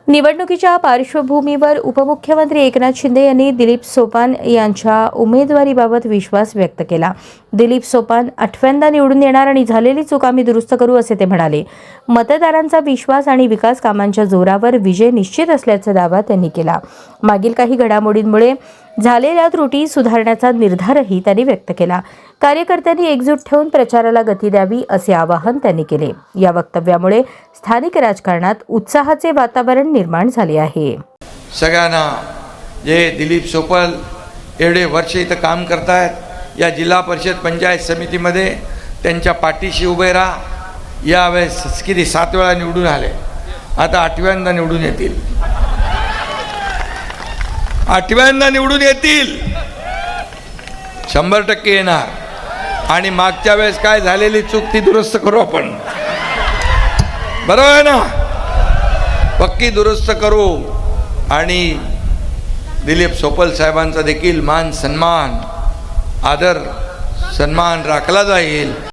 निवडणुकीच्या पार्श्वभूमीवर उपमुख्यमंत्री एकनाथ शिंदे यांनी दिलीप सोपान यांच्या उमेदवारीबाबत विश्वास व्यक्त केला। दिलीप सोपान 8व्यांदा निवडून येणार आणि झालेली चूक आम्ही दुरुस्त करू असे ते म्हणाले। मतदारांचा विश्वास आणि विकास कामांच्या जोरावर विजय निश्चित असल्याचा दावा त्यांनी केला। मागील काही घडामोडींमुळे झालेल्या त्रुटी सुधारण्याचा निर्धारही त्यांनी व्यक्त केला। कार्यकर्त्यांनी एकजूट ठेवून प्रचाराला गती द्यावी असे आवाहन त्यांनी केले। या वक्तव्यामुळे स्थानिक राजकारणात उत्साहाचे वातावरण निर्माण झाले आहे। सगळ्यांना जे दिलीप सोपल एवढे वर्ष इथं काम करतायत, या जिल्हा परिषद पंचायत समितीमध्ये त्यांच्या पाठीशी उभे राहा। यावेळेस किती 7 वेळा निवडून आले, आता 8व्यांदा निवडून येतील। 8व्यांदा निवडून येतील, 100% येणार। आणि मागच्या वेळेस काय झालेली चूक ती दुरुस्त करू आपण, बरोबर आहे ना? पक्की दुरुस्त करू आणि दिलीप सोपल साहेबांचा देखील मान सन्मान आदर सन्मान राखला जाईल।